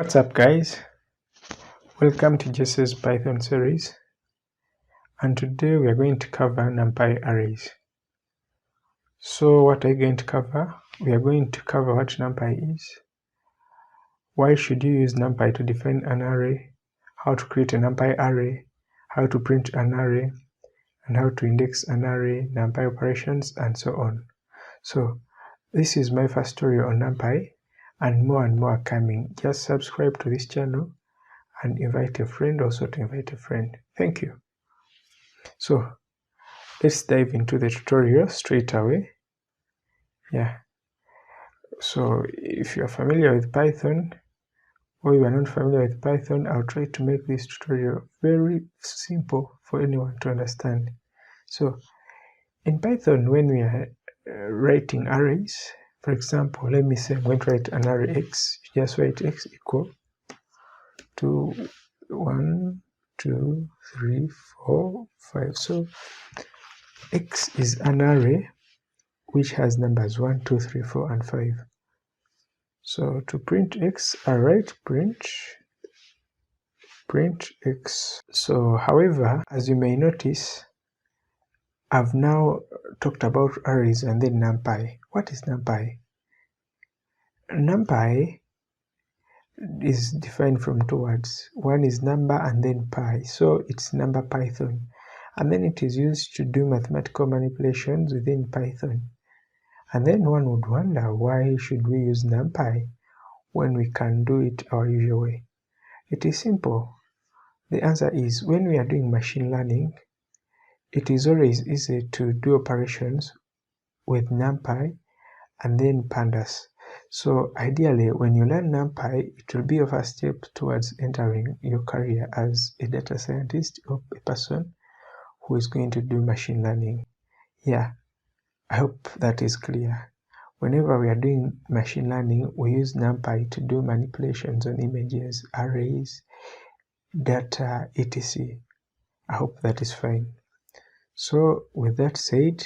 What's up, guys? Welcome to Jesse's Python series, and today we are going to cover numpy arrays. So what are you going to cover? We are going to cover what numpy is, why should you use numpy to define an array, how to create a numpy array, how to print an array, and how to index an array, numpy operations, and so on. So this is my first tutorial on numpy, and more are coming. Just subscribe to this channel and invite a friend also to invite a friend. Thank you. So let's dive into the tutorial straight away. So if you are familiar with Python or you are not familiar with Python, I'll try to make this tutorial very simple for anyone to understand. So in Python, when we are writing arrays, for example, let me say I'm going to write an array x. You just write x equal to 1, 2, 3, 4, 5. So x is an array which has numbers 1, 2, 3, 4, and 5. So to print x, I write print x. So however, as you may notice, I've now talked about arrays and then numpy. What is numpy? Numpy is defined from two words. One is number and then pi. So it's number Python. And then it is used to do mathematical manipulations within Python. And then one would wonder, why should we use numpy when we can do it our usual way? It is simple. The answer is, when we are doing machine learning, it is always easy to do operations with numpy and then pandas. So ideally, when you learn numpy, it will be your first step towards entering your career as a data scientist or a person who is going to do machine learning. I hope that is clear. Whenever we are doing machine learning, we use numpy to do manipulations on images, arrays, data, etc. I hope that is fine. So with that said,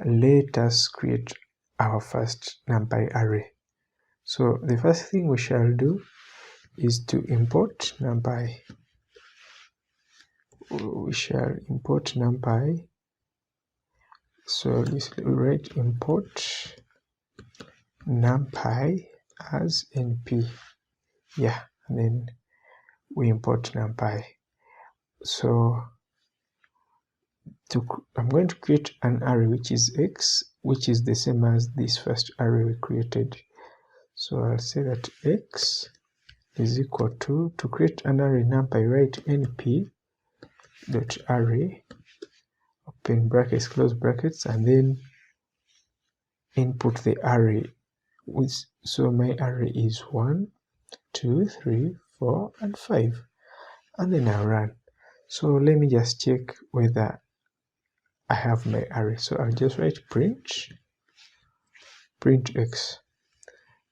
let us create our first numpy array. So the first thing we shall do is to import numpy. We shall import numpy. So this will write import numpy as np. And then we import numpy. So I'm going to create an array which is x, which is the same as this first array we created. So I'll say that x is equal to create an array numpy, write np dot array, open brackets, close brackets, and then input the array. So my array is 1, 2, 3, 4, and 5. And then I'll run. So let me just check whether I have my array. So I'll just write print x.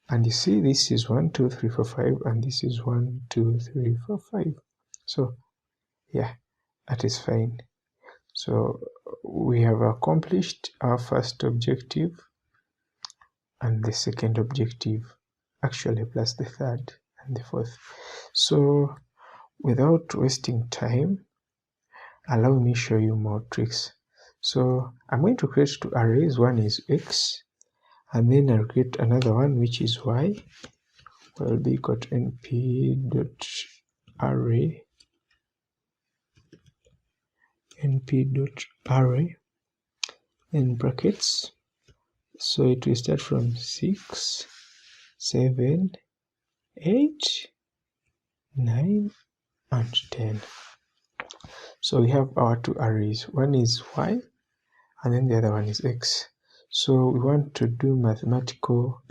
And you see, this is 1, 2, 3, 4, 5, and this is 1, 2, 3, 4, 5. So that is fine. So we have accomplished our first objective and the second objective, actually plus the third and the fourth. So without wasting time, allow me show you more tricks. So I'm going to create two arrays. One is x, and then I'll create another one which is y. Will be equal to np.array in brackets. So it will start from 6, 7, 8, 9, and 10. So we have our two arrays. One is y, and then the other one is x. So we want to do mathematical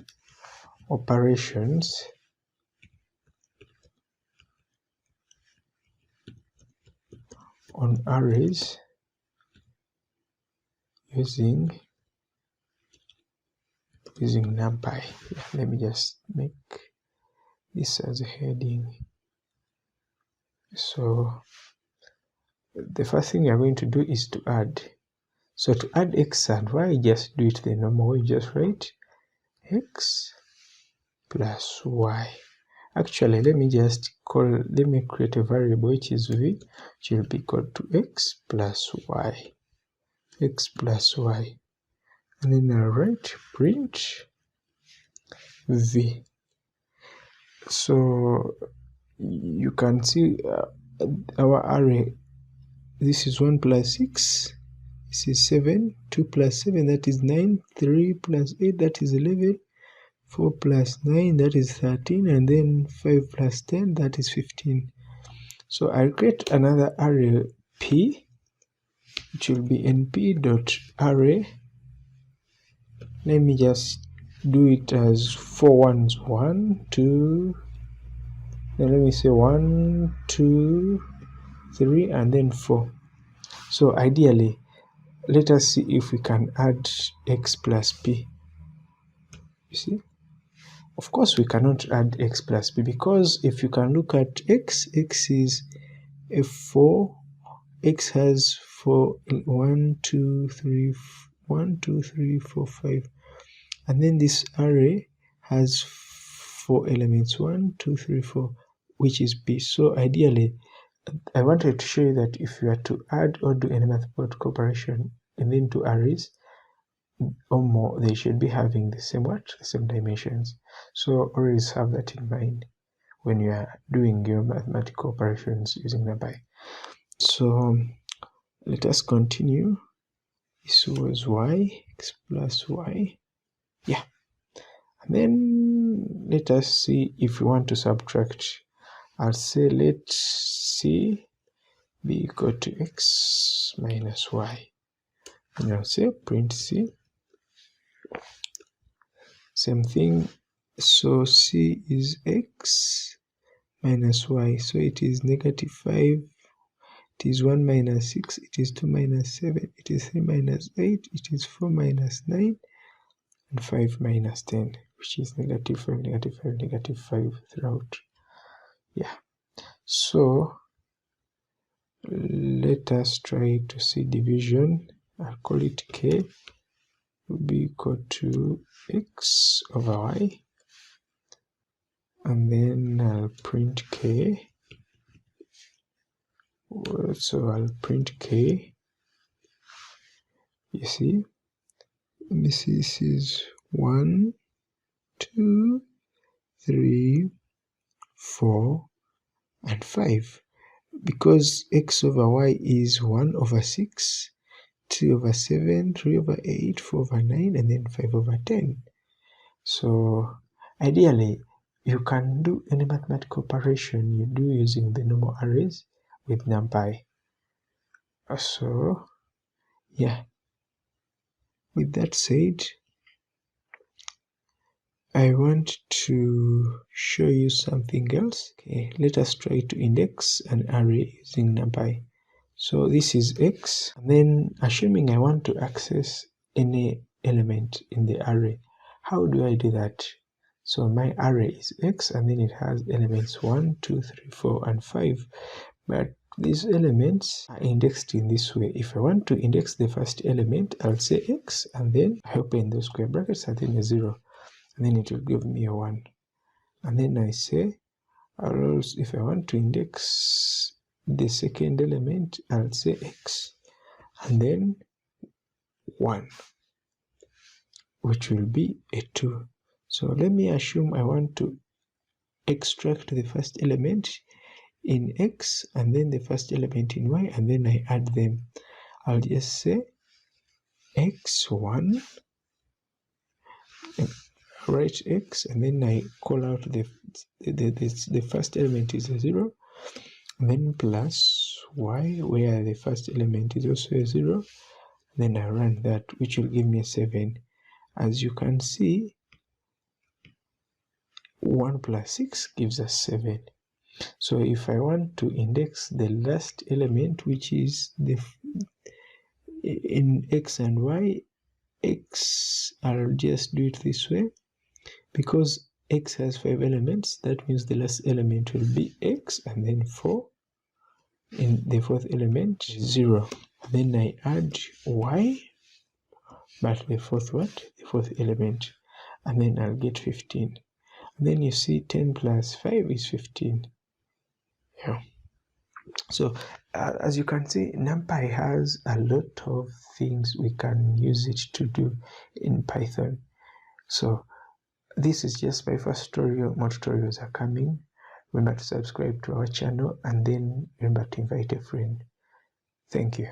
operations on arrays using numpy. Let me just make this as a heading. So the first thing we are going to do is to add. So to add x and y, just do it the normal way. Just write x plus y. Actually, let me create a variable which is v, which will be equal to x plus y, and then I'll write print v. So you can see our array. This is 1 plus 6, this is 7, 2 plus 7, that is 9, 3 plus 8, that is 11, 4 plus 9, that is 13, and then 5 plus 10, that is 15. So I'll create another array p, which will be np.array. Let me just do it as 4 ones, 1, 2, then let me say 1, 2, 3, and then 4. So ideally, let us see if we can add x plus p. You see, of course we cannot add x plus p, because if you can look at x is a 4, x has 4, 1, 2, 3, 1, 2, 3, 4, 5, and then this array has 4 elements, 1, 2, 3, 4, which is p. So ideally, I wanted to show you that if you are to add or do any mathematical operation in two arrays or more, they should be having the same dimensions. So always have that in mind when you are doing your mathematical operations using numpy. So let us continue. This was y, x plus y. Yeah. And then let us see if we want to subtract. I'll say let c be equal to x minus y. And I'll say print c. Same thing. So c is x minus y. So it is negative 5. It is 1 minus 6. It is 2 minus 7. It is 3 minus 8. It is 4 minus 9. And 5 minus 10, which is negative 5, negative 5, negative 5 throughout. Yeah. So let us try to see division. I'll call it k will be equal to x over y, and then I'll print k. So I'll print k. You see, this is 1, 2, 3, 4, and 5. Because x over y is 1 over 6, 2 over 7, 3 over 8, 4 over 9, and then 5 over 10. So ideally, you can do any mathematical operation you do using the normal arrays with numpy. So yeah, with that said, I want to show you something else. Okay, let us try to index an array using numpy. So this is x, and then assuming I want to access any element in the array, how do I do that? So my array is x, and then it has elements 1, 2, 3, 4, and 5. But these elements are indexed in this way. If I want to index the first element, I'll say x, and then I open those square brackets, and then a 0. And then it will give me a 1. And then I say, if I want to index the second element, I'll say x, and then 1, which will be a 2. So let me assume I want to extract the first element in x, and then the first element in y, and then I add them. I'll just say x1, write x, and then I call out the first element is a 0, and then plus y, where the first element is also a 0. Then I run that, which will give me a 7. As you can see, 1 plus 6 gives us 7. So if I want to index the last element, which is in x and y, x, I'll just do it this way. Because x has 5 elements, that means the last element will be x, and then 4. In the fourth element, 0. And then I add y, but the fourth element, and then I'll get 15. Then you see 10 plus 5 is 15. Yeah. So as you can see, numpy has a lot of things we can use it to do in Python. So this is just my first tutorial. More tutorials are coming. Remember to subscribe to our channel and then remember to invite a friend. Thank you.